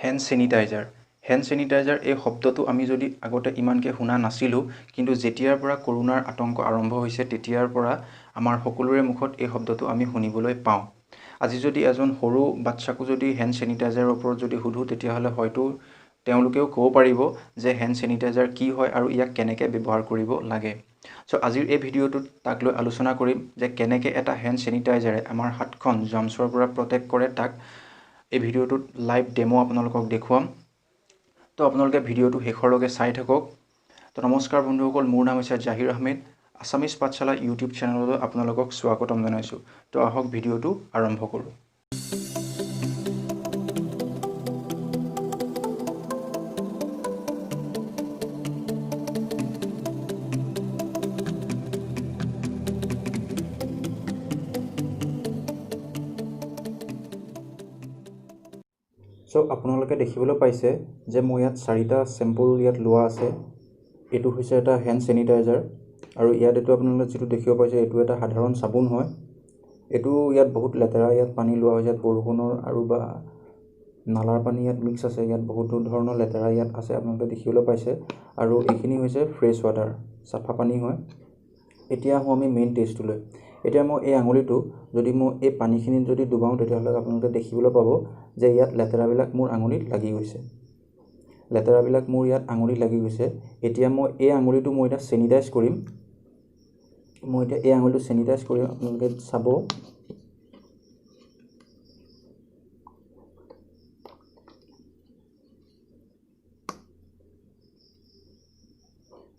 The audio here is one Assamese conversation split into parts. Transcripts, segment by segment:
Hand sanitizer. হ্যান্ড স্যানিটাইজাৰ এই শব্দটো আমি যদি আগতে ইমানকৈ শুনা নাছিলোঁ, কিন্তু যেতিয়াৰ পৰা কৰোনাৰ আতংক আৰম্ভ হৈছে তেতিয়াৰ পৰা আমাৰ সকলোৰে মুখত এই শব্দটো আমি শুনিবলৈ পাওঁ। আজি যদি এজন সৰু বাচ্চাকো যদি হেণ্ড স্যানিটাইজাৰৰ ওপৰত যদি সোধোঁ, তেতিয়াহ'লে হয়তো তেওঁলোকেও ক'ব পাৰিব যে হেণ্ড স্যানিটাইজাৰ কি হয় আৰু ইয়াক কেনেকৈ ব্যৱহাৰ কৰিব লাগে। চ' আজিৰ এই ভিডিঅ'টোত তাক লৈ আলোচনা কৰিম যে কেনেকৈ এটা হেণ্ড স্যানিটাইজাৰে আমাৰ হাতখন জাৰ্মছৰ পৰা প্ৰটেক্ট কৰে। তাক এই ভিডিঅ'টোত লাইভ ডেমো আপোনালোকক দেখুৱাম। তো আপোনালোকে ভিডিঅ'টো শেষৰলৈকে চাই থাকক। তো নমস্কাৰ বন্ধুসকল, মোৰ নাম হৈছে জাহিৰ আহমেদ। আছামিজ পাঠশালা ইউটিউব চেনেললৈ আপোনালোকক স্বাগতম জনাইছোঁ। তো আহক ভিডিঅ'টো আৰম্ভ কৰোঁ। চ' আপোনালোকে দেখিবলৈ পাইছে যে মই ইয়াত 4টা চেম্পল ইয়াত লোৱা আছে। এইটো হৈছে এটা হেণ্ড স্যানিটাইজাৰ আৰু ইয়াত এইটো আপোনালোকে যিটো দেখিব পাইছে এইটো এটা সাধাৰণ চাবোন হয়। এইটো ইয়াত বহুত লেতেৰা ইয়াত পানী লোৱা হৈছে, ইয়াত বৰষুণৰ আৰু বা নালাৰ পানী ইয়াত মিক্স আছে। ইয়াত বহুতো ধৰণৰ লেতেৰা ইয়াত আছে আপোনালোকে দেখিবলৈ পাইছে। আৰু এইখিনি হৈছে ফ্ৰেছ ৱাটাৰ, চাফা পানী হয়। এতিয়া আহোঁ আমি মেইন টেষ্টটোলৈ। এতিয়া মই এই আঙুলিটো যদি মই এই পানীখিনিত যদি ডুবাওঁ, তেতিয়াহ'লে আপোনালোকে দেখিবলৈ পাব যে ইয়াত লেতেৰাবিলাক মোৰ আঙুলিত লাগি গৈছে। লেতেৰাবিলাক মোৰ ইয়াত আঙুলিত লাগি গৈছে। এতিয়া মই এই আঙুলিটো মই এতিয়া চেনিটাইজ কৰিম। মই এতিয়া এই আঙুলিটো চেনিটাইজ কৰিম, আপোনালোকে চাব।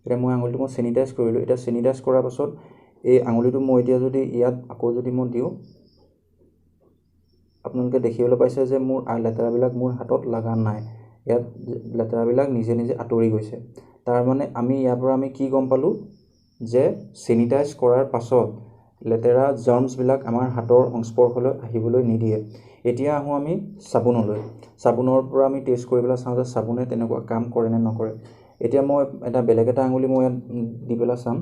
এতিয়া মই আঙুলিটো মই চেনিটাইজ কৰিলোঁ। এতিয়া চেনিটাইজ কৰাৰ পাছত এই আঙুলিটো মই এতিয়া যদি ইয়াত আকৌ যদি মই দিওঁ, আপোনালোকে দেখিবলৈ পাইছে যে মোৰ লেতেৰাবিলাক মোৰ হাতত লগা নাই। ইয়াত লেতেৰাবিলাক নিজে নিজে আঁতৰি গৈছে। তাৰ মানে আমি ইয়াৰ পৰা আমি কি গম পালোঁ যে চেনিটাইজ কৰাৰ পাছত লেতেৰা জাৰ্মছবিলাক আমাৰ হাতৰ সংস্পৰ্শলৈ আহিবলৈ নিদিয়ে। এতিয়া আহোঁ আমি চাবোনলৈ। চাবোনৰ পৰা আমি টেষ্ট কৰি পেলাই চাওঁ যে চাবোনে তেনেকুৱা কাম কৰে নে নকৰে। এতিয়া মই বেলেগ এটা আঙুলি মই ইয়াত দি পেলাই চাম।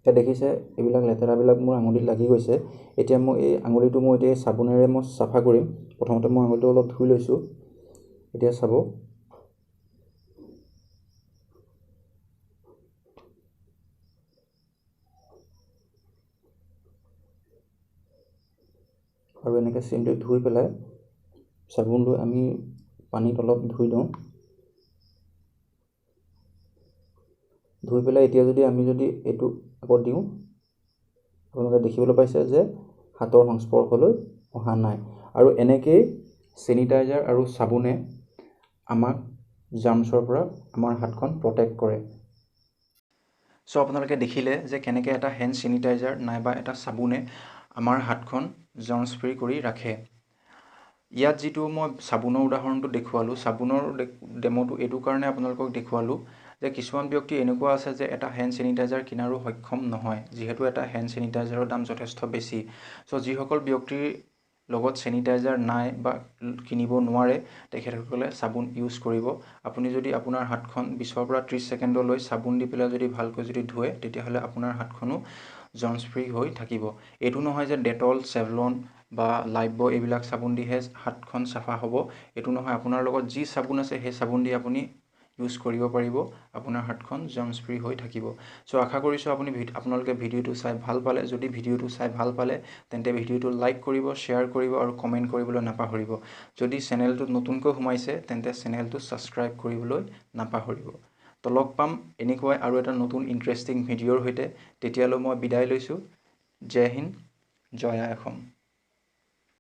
এতিয়া দেখিছে এইবিলাক লেতেৰাবিলাক মোৰ আঙুলিত লাগি গৈছে। এতিয়া মই এই আঙুলিটো মই এতিয়া চাবোনেৰে মই চাফা কৰিম। প্ৰথমতে মই আঙুলিটো অলপ ধুই লৈছোঁ। এতিয়া চাব, আৰু এনেকৈ চেমটো ধুই পেলাই চাবোন লৈ আমি পানীত অলপ ধুই দিওঁ। ধুই পেলাই এতিয়া যদি আমি যদি এইটো আকৌ দিওঁ, আপোনালোকে দেখিবলৈ পাইছে যে হাতৰ সংস্পৰ্শলৈ অহা নাই। আৰু এনেকৈয়ে চেনিটাইজাৰ আৰু চাবোনে আমাক জাৰ্মছৰ পৰা আমাৰ হাতখন প্ৰটেক্ট কৰে। চ' আপোনালোকে দেখিলে যে কেনেকৈ এটা হেণ্ড চেনিটাইজাৰ নাইবা এটা চাবোনে আমাৰ হাতখন জাৰ্মছ ফ্ৰী কৰি ৰাখে। ইয়াত যিটো মই চাবোনৰ উদাহৰণটো দেখুৱালোঁ, চাবোনৰ ডেমোটো এইটো কাৰণে আপোনালোকক দেখুৱালোঁ যে কিছুমান ব্যক্তি এনেকুৱা আছে যে এটা হেণ্ড চেনিটাইজাৰ কিনাৰো সক্ষম নহয়, যিহেতু এটা হেণ্ড চেনিটাইজাৰৰ দাম যথেষ্ট বেছি। চ' যিসকল ব্যক্তিৰ লগত চেনিটাইজাৰ নাই বা কিনিব নোৱাৰে, তেখেতসকলে চাবোন ইউজ কৰিব। আপুনি যদি আপোনাৰ হাতখন 20 পৰা 30 ছেকেণ্ডলৈ চাবোন দি পেলাই যদি ভালকৈ যদি ধুৱে, তেতিয়াহ'লে আপোনাৰ হাতখনো জাৰ্মছ ফ্ৰী হৈ থাকিব। এইটো নহয় যে ডেটল, চেভলন বা লাইফবয় এইবিলাক চাবোন দিহে হাতখন চাফা হ'ব। এইটো নহয়, আপোনাৰ লগত যি চাবোন আছে সেই চাবোন দি আপুনি ইউজ কৰিব পাৰিব, আপোনাৰ হাতখন জাৰ্মছ ফ্ৰী হৈ থাকিব। চ' আশা কৰিছোঁ আপোনালোকে ভিডিঅ'টো চাই ভাল পালে। যদি ভিডিঅ'টো চাই ভাল পালে তেন্তে ভিডিঅ'টো লাইক কৰিব, শ্বেয়াৰ কৰিব আৰু কমেণ্ট কৰিবলৈ নাপাহৰিব। যদি চেনেলটোত নতুনকৈ সোমাইছে তেন্তে চেনেলটো ছাবস্ক্ৰাইব কৰিবলৈ নাপাহৰিব। তো লগ পাম এনেকুৱাই আৰু এটা নতুন ইণ্টাৰেষ্টিং ভিডিঅ'ৰ সৈতে। তেতিয়ালৈ মই বিদায় লৈছোঁ। জয় হিন্দ, জয় আই অসম।